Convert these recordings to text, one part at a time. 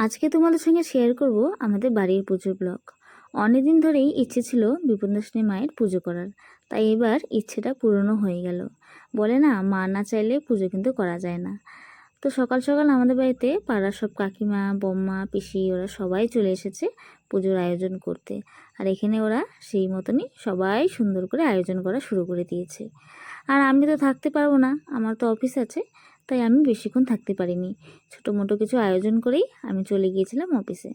আজকে তোমাদের সঙ্গে শেয়ার করব আমাদের বাড়ির পুজোর ব্লগ। অনেকদিন ধরেই ইচ্ছে ছিল বিপন্যাসিনী মায়ের পুজো করার, তাই এবার ইচ্ছেটা পূরণও হয়ে গেল। বলে না, মা না চাইলে পুজো কিন্তু করা যায় না। তো সকাল সকাল আমাদের বাড়িতে পাড়ার সব কাকিমা, বম্মা, পিসি ওরা সবাই চলে এসেছে পুজোর আয়োজন করতে। আর এখানে ওরা সেই মতনই সবাই সুন্দর করে আয়োজন করা শুরু করে দিয়েছে। আর আমি তো থাকতে পারবো না, আমার তো অফিস আছে, তাই আমি বেশিক্ষণ থাকতে পারিনি। ছোটো মোটো কিছু আয়োজন করেই আমি চলে গিয়েছিলাম অফিসে।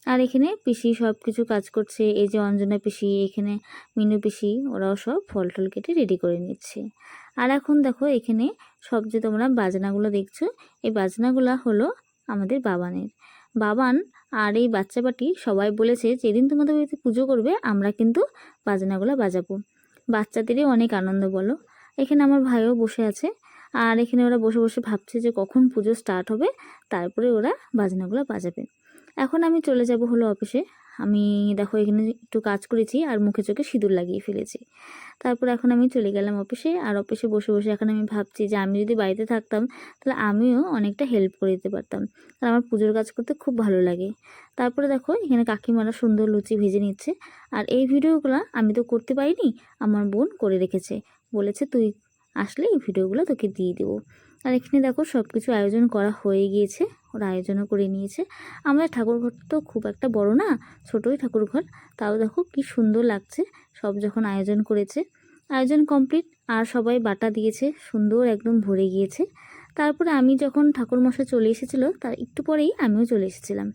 আর এখানে পিসি সব কিছু কাজ করছে। এই যে অঞ্জনা পিসি, এখানে মিনু পিসি, ওরাও সব ফল টল কেটে রেডি করে নিচ্ছে। আর এখন দেখো এখানে সব যে তোমরা বাজনাগুলো দেখছো, এই বাজনাগুলো হলো আমাদের বাবানের। বাবান আর এই বাচ্চা বাটি সবাই বলেছে যেদিন তোমাদের বাড়িতে পুজো করবে আমরা কিন্তু বাজনাগুলো বাজাবো। বাচ্চাদেরই অনেক আনন্দ বলো। এখানে আমার ভাইও বসে আছে, আর এখানে ওরা বসে বসে ভাবছে যে কখন পুজো স্টার্ট হবে, তারপরে ওরা বাজনাগুলো বাজাবে। এখন আমি চলে যাব হলো অফিসে। আমি দেখো এখানে একটু কাজ করেছি আর মুখে চোখে সিঁদুর লাগিয়ে ফেলেছি। তারপর এখন আমি চলে গেলাম অফিসে। আর অফিসে বসে বসে এখন আমি ভাবছি যে আমি যদি বাড়িতে থাকতাম তাহলে আমিও অনেকটা হেল্প করে দিতে পারতাম, কারণ আমার পুজোর কাজ করতে খুব ভালো লাগে। তারপরে দেখো এখানে কাকিমারা সুন্দর লুচি ভেজে নিচ্ছে। আর এই ভিডিওগুলো আমি তো করতে পারিনি, আমার বোন করে রেখেছে, বলেছে তুই আসলে এই ভিডিওগুলো তোকে দিয়ে দেবো। আর এখানে দেখো সব কিছু আয়োজন করা হয়ে গিয়েছে, ওরা আয়োজনও করে নিয়েছে। আমাদের ঠাকুরঘর তো খুব একটা বড় না, ছোটোই ঠাকুরঘর, তাও দেখো কি সুন্দর লাগছে। সব যখন আয়োজন করেছে, আয়োজন কমপ্লিট, আর সবাই বাটা দিয়েছে, সুন্দর একদম ভরে গিয়েছে। তারপরে আমি যখন ঠাকুরমশাই চলে এসেছিলো তার একটু পরেই আমিও চলে এসেছিলাম।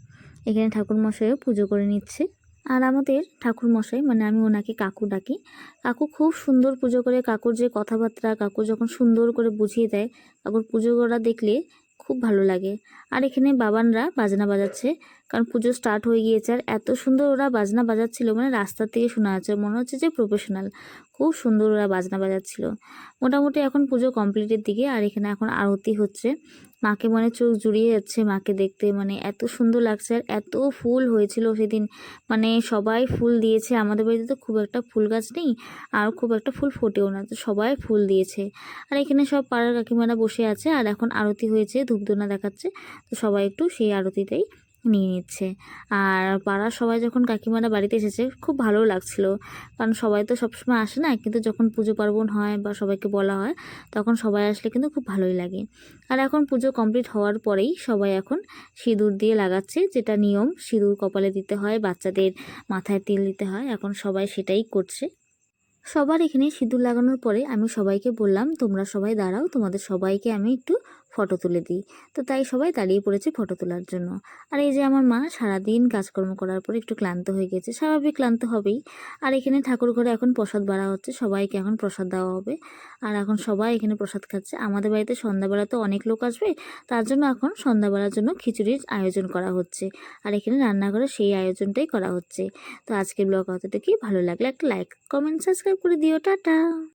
এখানে ঠাকুরমশাইও পুজো করে নিচ্ছে। আর আমাদের ঠাকুরমশাই, মানে আমি ওনাকে কাকু ডাকি, কাকু খুব সুন্দর পুজো করে। কাকুর যে কথাবার্তা, কাকু যখন সুন্দর করে বুঝিয়ে দেয়, কাকুর পুজো করা দেখলে খুব ভালো লাগে। আর এখানে বাবানরা বাজনা বাজাচ্ছে, কারণ পুজো স্টার্ট হয়ে গিয়েছে। আর এত সুন্দর ওরা বাজনা বাজাচ্ছিল, মানে রাস্তা থেকে শোনা যাচ্ছে, মনে হচ্ছে যে প্রফেশনাল। খুব সুন্দর ওরা বাজনা বাজাচ্ছিল। মোটামুটি এখন পুজো কমপ্লিটের দিকে। আর এখানে এখন আরতি হচ্ছে। মাকে মানে চোখ জুড়িয়ে যাচ্ছে মাকে দেখতে, মানে এত সুন্দর লাগছে। আর এত ফুল হয়েছিল সেদিন, মানে সবাই ফুল দিয়েছে। আমাদের বাড়িতে তো খুব একটা ফুল গাছ নেই, আর খুব একটা ফুল ফোটেও না, তো সবাই ফুল দিয়েছে। আর এখানে সব পাড়ার কাকিমারা বসে আছে। আর এখন আরতি হয়েছে, ধূপধুনা দেখাচ্ছে, তো সবাই একটু সেই আরতিতেই নিয়ে নিচ্ছে। আর পাড়ার সবাই যখন কাকিমারা বাড়িতে এসেছে খুব ভালো লাগছিল, কারণ সবাই তো সবসময় আসে না, কিন্তু যখন পুজো পার্বণ হয় বা সবাইকে বলা হয় তখন সবাই আসলে কিন্তু খুব ভালোই লাগে। আর এখন পুজো কমপ্লিট হওয়ার পরেই সবাই এখন সিঁদুর দিয়ে লাগাচ্ছে, যেটা নিয়ম, সিঁদুর কপালে দিতে হয়, বাচ্চাদের মাথায় তেল দিতে হয়, এখন সবাই সেটাই করছে। সবার এখানে সিঁদুর লাগানোর পরে আমি সবাইকে বললাম তোমরা সবাই দাঁড়াও, তোমাদের সবাইকে আমি একটু ফটো তুলে দিই। তো তাই সবাই দাঁড়িয়ে পড়েছে ফটো তোলার জন্য। আর এই যে আমার মা সারাদিন কাজকর্ম করার পরে একটু ক্লান্ত হয়ে গেছে, স্বাভাবিক ক্লান্ত হবেই। আর এখানে ঠাকুর ঘরে এখন প্রসাদ বাড়া হচ্ছে, সবাইকে এখন প্রসাদ দেওয়া হবে। আর এখন সবাই এখানে প্রসাদ খাচ্ছে। আমাদের বাড়িতে সন্ধ্যাবেলা তো অনেক লোক আসবে, তার জন্য এখন সন্ধ্যাবেলার জন্য খিচুড়ির আয়োজন করা হচ্ছে। আর এখানে রান্নাঘরে সেই আয়োজনটাই করা হচ্ছে। তো আজকের ব্লগ অতটুকুই। ভালো লাগলে একটা লাইক, কমেন্ট, সাবস্ক্রাইব করে দিও। টাটা।